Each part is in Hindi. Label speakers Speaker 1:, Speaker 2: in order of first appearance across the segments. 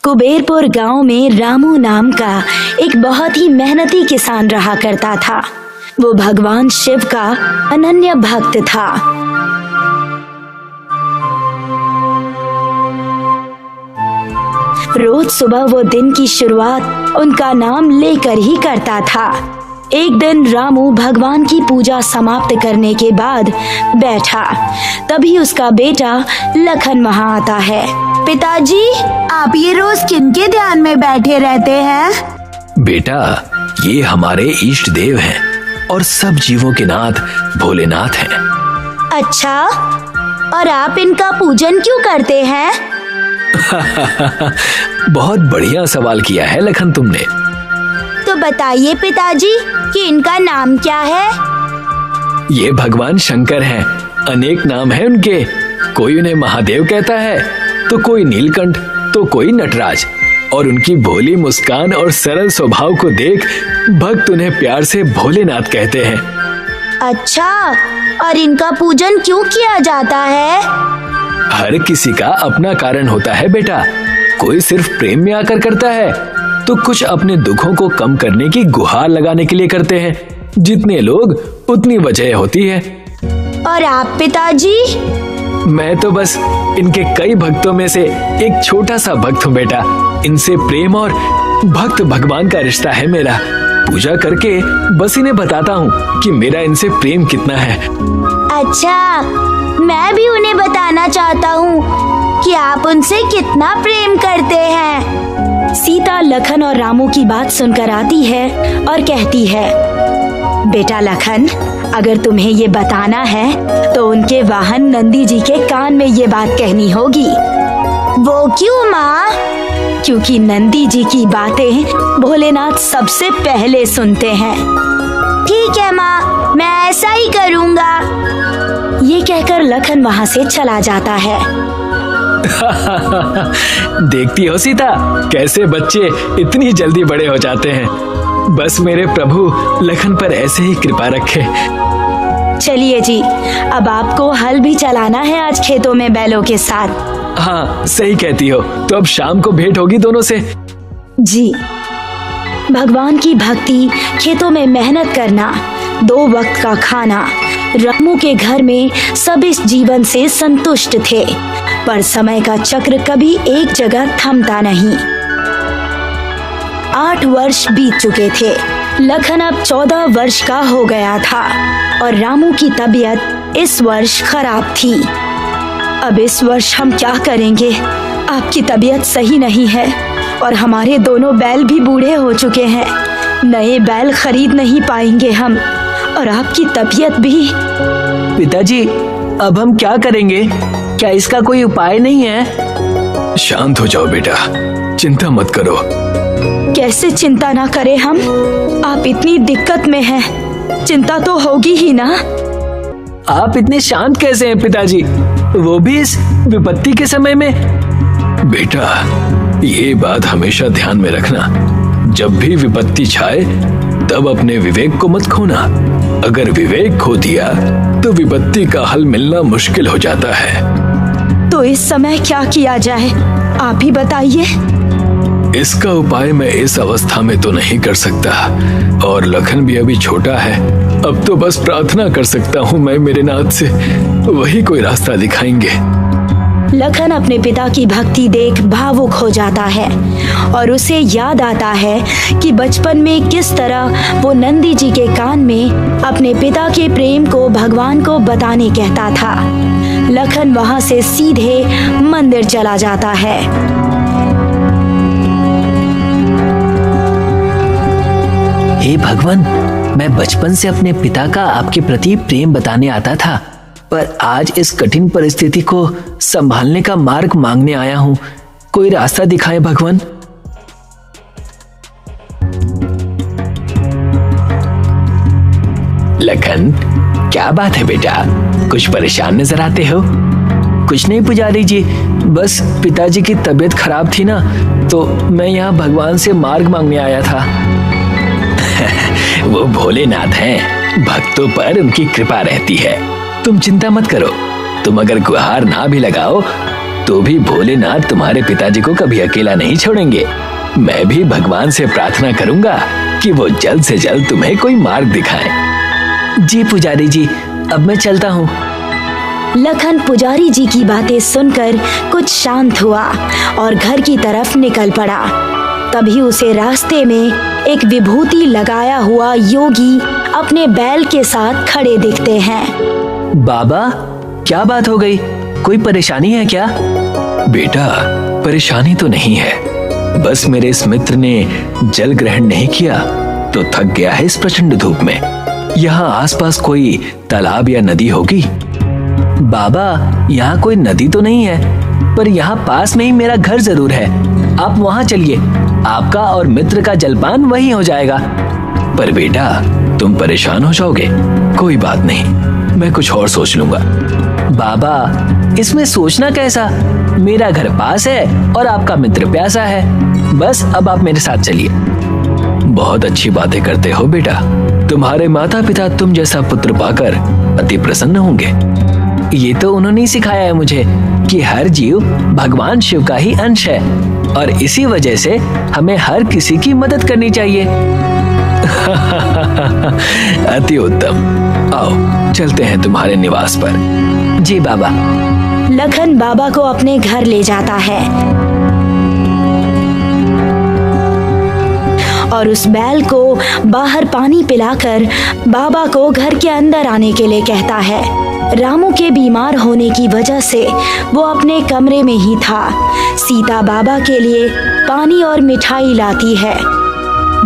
Speaker 1: कुबेरपुर गांव में रामू नाम का एक बहुत ही मेहनती किसान रहा करता था। वो भगवान शिव का अनन्य भक्त था। रोज सुबह वो दिन की शुरुआत उनका नाम लेकर ही करता था। एक दिन रामू भगवान की पूजा समाप्त करने के बाद बैठा, तभी उसका बेटा लखन वहाँ आता है।
Speaker 2: पिताजी, आप ये रोज किनके ध्यान में बैठे रहते हैं?
Speaker 3: बेटा, ये हमारे इष्ट देव हैं और सब जीवों के नाथ भोलेनाथ हैं।
Speaker 2: अच्छा, और आप इनका पूजन क्यों करते हैं?
Speaker 3: बहुत बढ़िया सवाल किया है लखन तुमने।
Speaker 2: तो बताइए पिताजी कि इनका नाम क्या है?
Speaker 3: ये भगवान शंकर हैं। अनेक नाम हैं उनके। कोई उन्हें महादेव कहता है, तो कोई नीलकंठ, तो कोई नटराज। और उनकी भोली मुस्कान और सरल स्वभाव को देख भक्त उन्हें प्यार से भोलेनाथ कहते हैं।
Speaker 2: अच्छा, और इनका पूजन क्यों किया जाता है?
Speaker 3: हर किसी का अपना कारण होता है बेटा। कोई सिर्फ प्रेम में आकर करता है, तो कुछ अपने दुखों को कम करने की गुहार लगाने के लिए करते हैं। जितने लोग उतनी वजह होती है।
Speaker 2: और आप पिताजी?
Speaker 3: मैं तो बस इनके कई भक्तों में से एक छोटा सा भक्त हूँ बेटा। इनसे प्रेम और भक्त भगवान का रिश्ता है मेरा। पूजा करके बस इन्हें बताता हूँ कि मेरा इनसे प्रेम कितना है।
Speaker 2: अच्छा, मैं भी उन्हें बताना चाहता हूँ कि आप उनसे कितना प्रेम करते हैं।
Speaker 1: सीता लखन और रामू की बात सुनकर आती है और कहती है, बेटा लखन, अगर तुम्हें ये बताना है तो उनके वाहन नंदी जी के कान में ये बात कहनी होगी।
Speaker 2: वो क्यों माँ?
Speaker 1: क्योंकि नंदी जी की बातें भोलेनाथ सबसे पहले सुनते हैं।
Speaker 2: ठीक है माँ, मैं ऐसा ही करूँगा।
Speaker 1: ये कहकर लखन वहाँ से चला जाता है।
Speaker 3: देखती हो सीता, कैसे बच्चे इतनी जल्दी बड़े हो जाते हैं। बस मेरे प्रभु लखन पर ऐसे ही कृपा रखे।
Speaker 1: चलिए जी, अब आपको हल भी चलाना है आज खेतों में बैलों के साथ।
Speaker 3: हाँ, सही कहती हो। तो अब शाम को भेंट होगी दोनों से।
Speaker 1: जी। भगवान की भक्ति, खेतों में मेहनत करना, 2 वक्त का खाना। रामू के घर में सब इस जीवन से संतुष्ट थे, पर समय का चक्र कभी एक जगह थमता नहीं। 8 वर्ष बीत चुके थे। लखन अब 14 वर्ष का हो गया था और रामू की तबीयत इस वर्ष खराब थी। अब इस वर्ष हम क्या करेंगे? आपकी तबीयत सही नहीं है और हमारे दोनों बैल भी बूढ़े हो चुके हैं। नए बैल खरीद नहीं पाएंगे हम, और आपकी तबीयत भी।
Speaker 4: पिताजी, अब हम क्या करेंगे? क्या इसका कोई उपाय नहीं है?
Speaker 3: शांत हो जाओ बेटा, चिंता मत करो।
Speaker 1: कैसे चिंता ना करें हम? आप इतनी दिक्कत में हैं, चिंता तो होगी ही ना।
Speaker 4: आप इतने शांत कैसे हैं पिताजी, वो भी इस विपत्ति के समय में?
Speaker 3: बेटा, ये बात हमेशा ध्यान में रखना। जब भी विपत्ति छाए तब अपने विवेक को मत खोना। अगर विवेक खो दिया तो विपत्ति का हल मिलना मुश्किल हो जाता है।
Speaker 1: तो इस समय क्या किया जाए, आप ही बताइए।
Speaker 3: इसका उपाय मैं इस अवस्था में तो नहीं कर सकता, और लखन भी अभी छोटा है। अब तो बस प्रार्थना कर सकता हूँ मैं मेरे नाथ से, वही कोई रास्ता दिखाएंगे।
Speaker 1: लखन अपने पिता की भक्ति देख भावुक हो जाता है और उसे याद आता है कि बचपन में किस तरह वो नंदी जी के कान में अपने पिता के प्रेम को भगवान को बताने कहता था। लखन वहां से सीधे मंदिर चला जाता है।
Speaker 4: हे भगवान, मैं बचपन से अपने पिता का आपके प्रति प्रेम बताने आता था, पर आज इस कठिन परिस्थिति को संभालने का मार्ग मांगने आया हूँ। कोई रास्ता दिखाएं भगवान।
Speaker 3: लखन, क्या बात है बेटा, कुछ परेशान नजर आते हो?
Speaker 4: कुछ नहीं पुजारी जी, बस पिताजी की तबीयत खराब थी ना, तो मैं यहाँ भगवान से मार्ग मांगने आया था।
Speaker 3: वो भोलेनाथ हैं, भक्तों पर उनकी कृपा रहती है। तुम चिंता मत करो। तुम अगर गुहार ना भी लगाओ तो भी भोलेनाथ तुम्हारे पिताजी को कभी अकेला नहीं छोड़ेंगे। मैं भी भगवान से प्रार्थना करूंगा कि वो जल्द से जल्द तुम्हें कोई मार्ग दिखाएं।
Speaker 4: जी पुजारी जी, अब मैं चलता हूँ।
Speaker 1: लखन पुजारी जी की बातें सुनकर कुछ शांत हुआ और घर की तरफ निकल पड़ा। तभी उसे रास्ते में एक विभूति लगाया हुआ योगी अपने बैल के साथ खड़े दिखते हैं।
Speaker 4: बाबा, क्या बात हो गई? कोई परेशानी है क्या?
Speaker 3: बेटा, परेशानी तो नहीं है, बस मेरे इस मित्र ने जल ग्रहण नहीं किया तो थक गया है इस प्रचंड धूप में। यहाँ आसपास कोई तालाब या नदी होगी?
Speaker 4: बाबा, यहाँ कोई नदी तो नहीं है, पर यहाँ पास में ही मेरा घर जरूर है। आप वहाँ चलिए, आपका और मित्र का जलपान वहीं हो जाएगा।
Speaker 3: पर बेटा, तुम परेशान हो जाओगे। कोई बात नहीं, मैं कुछ और सोच लूंगा।
Speaker 4: बाबा, इसमें सोचना कैसा? मेरा घर पास है और आपका मित्र प्यासा है। बस अब आप मेरे साथ चलिए।
Speaker 3: बहुत अच्छी बातें करते हो बेटा। तुम्हारे माता पिता तुम जैसा पुत्र पाकर अति प्रसन्न होंगे।
Speaker 4: ये तो उन्होंने ही सिखाया है मुझे कि हर जीव भगवान शिव का ही अंश है और इसी वजह से हमें हर किसी की मदद करनी चाहिए।
Speaker 3: अति उत्तम। आओ चलते हैं तुम्हारे निवास पर।
Speaker 4: जी बाबा।
Speaker 1: लखन बाबा को अपने घर ले जाता है और उस बैल को बाहर पानी पिलाकर बाबा को घर के अंदर आने के लिए कहता है। रामू के बीमार होने की वजह से वो अपने कमरे में ही था। सीता बाबा के लिए पानी और मिठाई लाती है।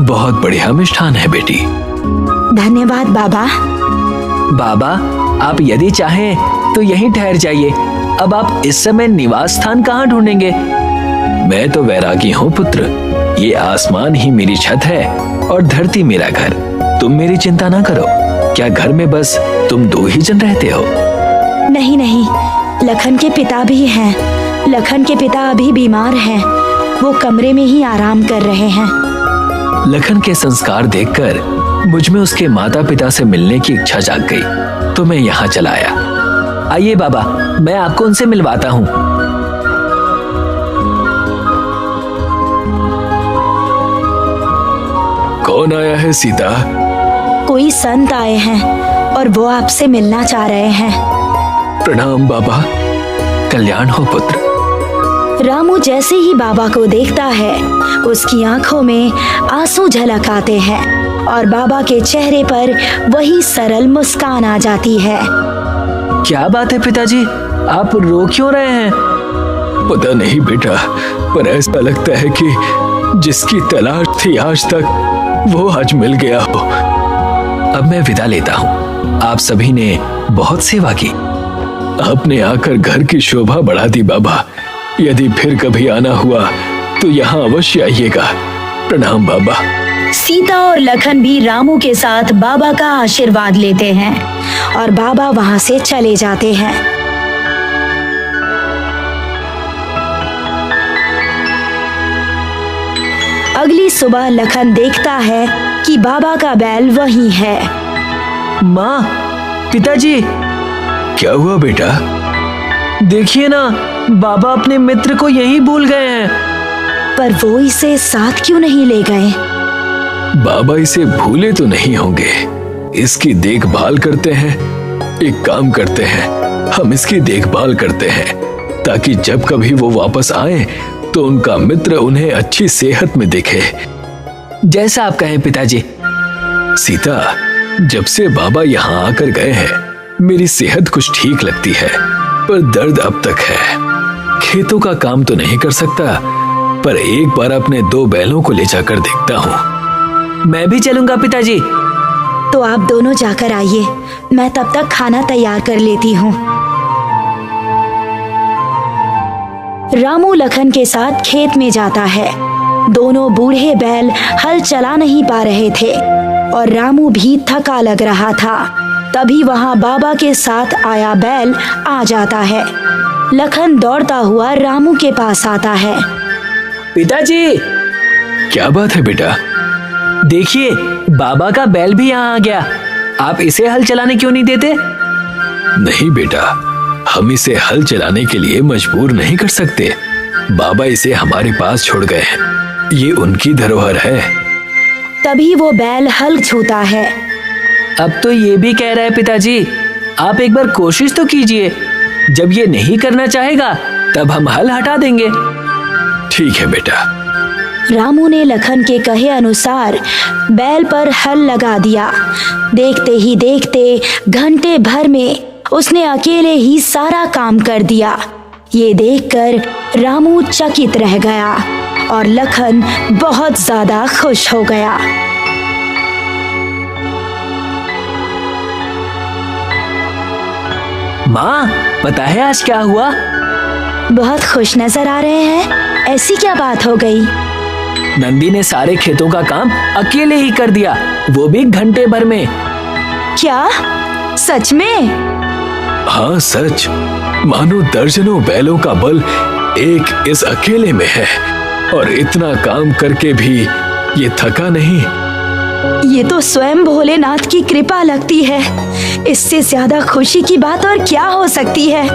Speaker 3: बहुत बढ़िया मिष्ठान है बेटी।
Speaker 1: धन्यवाद बाबा।
Speaker 4: बाबा, आप यदि चाहें तो यहीं ठहर जाइए। अब आप इस समय निवास स्थान कहाँ ढूंढेंगे?
Speaker 3: मैं तो वैरागी हूँ पुत्र। ये आसमान ही मेरी छत है और धरती मेरा घर। तुम मेरी चिंता ना करो। क्या घर में बस तुम दो ही जन रहते हो?
Speaker 1: नहीं नहीं, लखन के पिता भी हैं। लखन के पिता अभी बीमार हैं। वो कमरे में ही आराम कर रहे हैं।
Speaker 3: लखन के संस्कार देखकर मुझ में उसके माता पिता से मिलने की इच्छा जाग गई, तो मैं यहाँ चला आया।
Speaker 4: आइए बाबा, मैं आपको उनसे मिलवाता हूँ।
Speaker 3: कौन आया है सीता?
Speaker 1: कोई संत आए हैं और वो आपसे मिलना चाह रहे हैं।
Speaker 3: प्रणाम बाबा। कल्याण हो पुत्र।
Speaker 1: रामू जैसे ही बाबा को देखता है, उसकी आंखों में आंसू झलक आते हैं और बाबा के चेहरे पर वही सरल मुस्कान आ जाती है।
Speaker 4: क्या बात है पिताजी, आप रो क्यों रहे हैं?
Speaker 3: पता नहीं बेटा, पर ऐसा लगता है कि जिसकी तलाश थी आज तक, वो आज मिल गया हो। अब मैं विदा लेता हूँ। आप सभी ने बहुत सेवा की। आपने आकर घर की शोभा बढ़ा दी बाबा। यदि फिर कभी आना हुआ तो यहाँ अवश्य आइएगा। प्रणाम बाबा।
Speaker 1: सीता और लखन भी रामू के साथ बाबा का आशीर्वाद लेते हैं और बाबा वहां से चले जाते हैं। अगली सुबह लखन देखता है कि बाबा का बैल वहीं है।
Speaker 4: माँ, पिताजी।
Speaker 3: क्या हुआ बेटा?
Speaker 4: देखिए ना, बाबा अपने मित्र को यहीं भूल गए हैं।
Speaker 1: पर वो इसे साथ क्यों नहीं ले गए?
Speaker 3: बाबा इसे भूले तो नहीं होंगे। इसकी देखभाल करते हैं। एक काम करते हैं, हम इसकी देखभाल करते हैं ताकि जब कभी वो वापस आए तो उनका मित्र उन्हें अच्छी सेहत में दिखे।
Speaker 4: जैसा आप कहें पिताजी।
Speaker 3: सीता, जब से बाबा यहाँ आकर गए हैं, मेरी सेहत कुछ ठीक लगती है, पर दर्द अब तक है। खेतों का काम तो नहीं कर सकता, पर एक बार अपने 2 बैलों को ले जाकर देखता हूँ।
Speaker 4: मैं भी चलूंगा पिताजी।
Speaker 1: तो आप दोनों जाकर आइए, मैं तब तक खाना तैयार कर लेती हूँ। रामू लखन के साथ खेत में जाता है। दोनों बूढ़े बैल हल चला नहीं पा रहे थे और रामू भी थका लग रहा था। तभी वहां बाबा के साथ आया बैल आ जाता है। लखन दौड़ता हुआ रामू के पास आता है।
Speaker 4: पिताजी।
Speaker 3: क्या बात है बेटा?
Speaker 4: देखिए, बाबा का बैल भी यहाँ आ गया। आप इसे हल चलाने क्यों नहीं देते?
Speaker 3: नहीं बेटा, हम इसे हल चलाने के लिए मजबूर नहीं कर सकते। बाबा इसे हमारे पास छोड़ गए हैं, ये उनकी धरोहर है।
Speaker 1: तभी वो बैल हल छूता है।
Speaker 4: अब तो ये भी कह रहा है पिताजी, आप एक बार कोशिश तो कीजिए। जब ये नहीं करना चाहेगा तब हम हल हटा देंगे।
Speaker 3: ठीक है बेटा।
Speaker 1: रामू ने लखन के कहे अनुसार बैल पर हल लगा दिया। देखते ही देखते घंटे भर में उसने अकेले ही सारा काम कर दिया। ये देखकर रामू चकित रह गया और लखन बहुत ज्यादा खुश हो गया।
Speaker 4: माँ, पता है आज क्या हुआ?
Speaker 1: बहुत खुश नजर आ रहे हैं, ऐसी क्या बात हो गई?
Speaker 4: नंदी ने सारे खेतों का काम अकेले ही कर दिया, वो भी घंटे भर में।
Speaker 1: क्या सच में?
Speaker 3: हाँ सच, मानो दर्जनों बैलों का बल एक इस अकेले में है और इतना काम करके भी ये थका नहीं।
Speaker 1: ये तो स्वयं भोलेनाथ की कृपा लगती है। इससे ज्यादा खुशी की बात और क्या हो सकती है?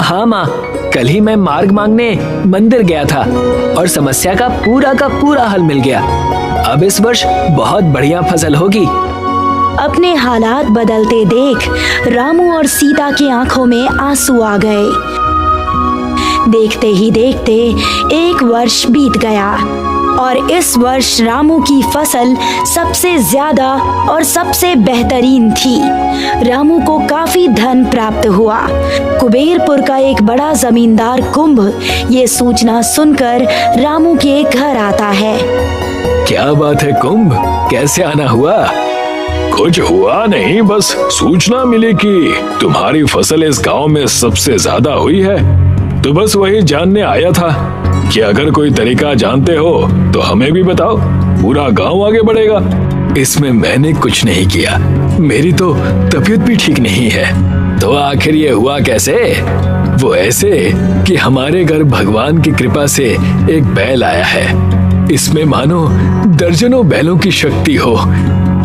Speaker 4: हाँ माँ, कल ही मैं मार्ग मांगने मंदिर गया था और समस्या का पूरा हल मिल गया। अब इस वर्ष बहुत बढ़िया फसल होगी।
Speaker 1: अपने हालात बदलते देख रामू और सीता की आंखों में आंसू आ गए। देखते ही देखते एक वर्ष बीत गया और इस वर्ष रामू की फसल सबसे ज्यादा और सबसे बेहतरीन थी। रामू को काफी धन प्राप्त हुआ। कुबेरपुर का एक बड़ा जमींदार कुंभ ये सूचना सुनकर रामू के घर आता है।
Speaker 3: क्या बात है कुंभ, कैसे आना हुआ? कुछ हुआ नहीं, बस सूचना मिली कि तुम्हारी फसल इस गांव में सबसे ज्यादा हुई है, तो बस वही जानने आया था कि अगर कोई तरीका जानते हो तो हमें भी बताओ, पूरा गांव आगे बढ़ेगा। इसमें मैंने कुछ नहीं किया, मेरी तो तबीयत भी ठीक नहीं है। तो आखिर ये हुआ कैसे? वो ऐसे कि हमारे घर भगवान की कृपा से एक बैल आया है। इसमें मानो दर्जनों बैलों की शक्ति हो।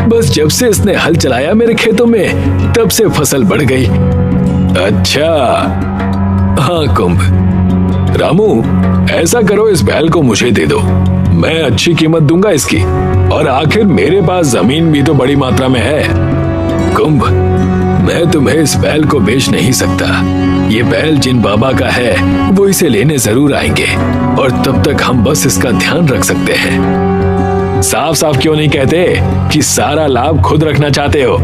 Speaker 3: बस जब से इसने हल चलाया मेरे खेतों में, तब से फसल बढ़ गई। अच्छा, हाँ कुंभ, रामू ऐसा करो, इस बैल को मुझे दे दो, मैं अच्छी कीमत दूंगा इसकी। और आखिर मेरे पास जमीन भी तो बड़ी मात्रा में है। कुंभ, मैं तुम्हें इस बैल को बेच नहीं सकता। ये बैल जिन बाबा का है वो इसे लेने जरूर आएंगे और तब तक हम बस इसका ध्यान रख सकते हैं। साफ साफ क्यों नहीं कहते कि सारा लाभ खुद रखना चाहते हो?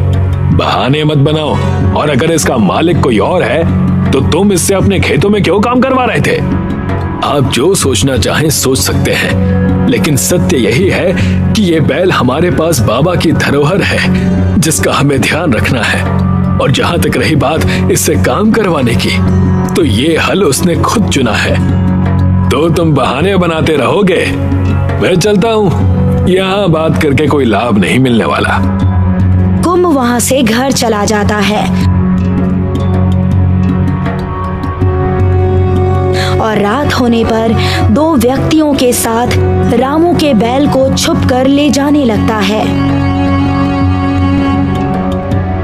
Speaker 3: बहाने मत बनाओ। और अगर इसका मालिक कोई और है तो तुम इससे अपने खेतों में क्यों काम करवा रहे थे? आप जो सोचना चाहें सोच सकते हैं, लेकिन सत्य यही है कि ये बैल हमारे पास बाबा की धरोहर है जिसका हमें ध्यान रखना है। और जहां तक रही बात इससे काम करवाने की, तो ये हल उसने खुद चुना है। तो तुम बहाने बनाते रहोगे? मैं चलता हूँ, यहाँ बात करके कोई लाभ नहीं मिलने वाला।
Speaker 1: कुंभ वहां से घर चला जाता है और रात होने पर दो व्यक्तियों के साथ रामू के बैल को छुपकर ले जाने लगता है।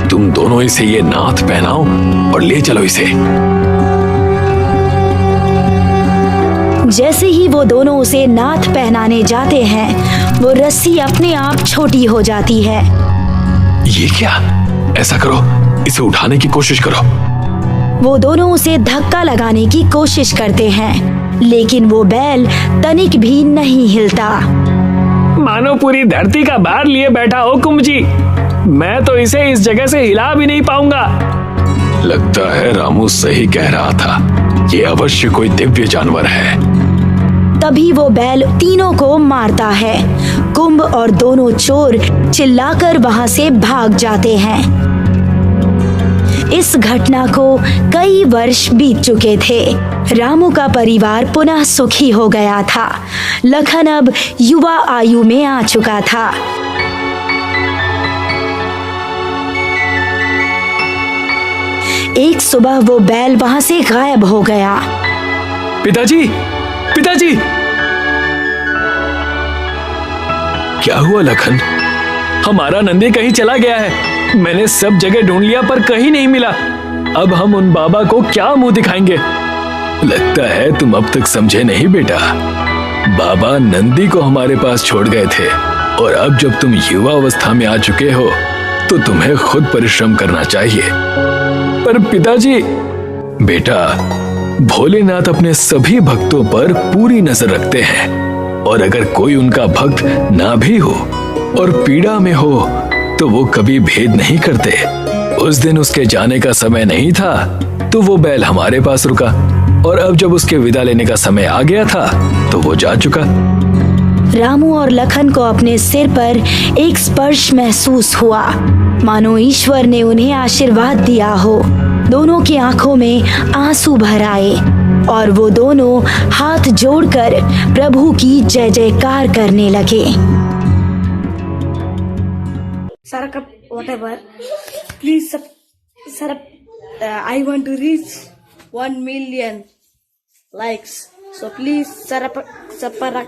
Speaker 3: तुम दोनों इसे ये नाथ पहनाओ और ले चलो इसे।
Speaker 1: जैसे ही वो दोनों उसे नाथ पहनाने जाते हैं, वो रस्सी अपने आप छोटी हो जाती है।
Speaker 3: ये क्या? ऐसा करो, इसे उठाने की कोशिश करो।
Speaker 1: वो दोनों उसे धक्का लगाने की कोशिश करते हैं, लेकिन वो बैल तनिक भी नहीं हिलता।
Speaker 4: मानो पूरी धरती का भार लिए बैठा हो कुंभ जी। मैं तो इसे इस जगह से हिला भी नहीं पाऊंगा।
Speaker 3: लगता है रामू सही कह रहा था, ये अवश्य कोई दिव्य जानवर है।
Speaker 1: तभी वो बैल तीनों को मारता है। कुंभ और दोनों चोर चिल्लाकर वहां से भाग जाते हैं। इस घटना को कई वर्ष बीत चुके थे। रामू का परिवार पुनः सुखी हो गया था। लखन अब युवा आयु में आ चुका था। एक सुबह वो बैल वहां से गायब हो गया।
Speaker 3: पिताजी, पिताजी! क्या हुआ लखन?
Speaker 4: हमारा नंदी कहीं चला गया है। मैंने सब जगह ढूंढ लिया पर कहीं नहीं मिला।
Speaker 3: अब हम उन बाबा को क्या मुंह दिखाएंगे? लगता है तुम अब तक समझे नहीं बेटा। बाबा नंदी को हमारे पास छोड़ गए थे और अब जब तुम युवा अवस्था में आ चुके हो तो तुम्हें खुद परिश्रम करना चाहिए। पर पिताजी, बेटा भोलेनाथ अपने सभी भक्तों पर पूरी नजर रखते हैं और अगर कोई उनका भक्त ना भी हो और पीड़ा में हो तो वो कभी भेद नहीं करते। उस दिन उसके जाने का समय नहीं था तो वो बैल हमारे पास रुका और अब जब उसके विदा लेने का समय आ गया था तो वो जा चुका।
Speaker 1: रामू और लखन को अपने सिर पर एक स्पर्श महसूस हुआ, मानो ईश्वर ने उन्हें आशीर्वाद दिया हो। दोनों की आंखों में आंसू भर आए और वो दोनों हाथ जोड़कर प्रभु की जय जयकार करने लगे।
Speaker 5: Saraka, whatever. Please, I want to reach 1 million likes. So please, Sarapakara.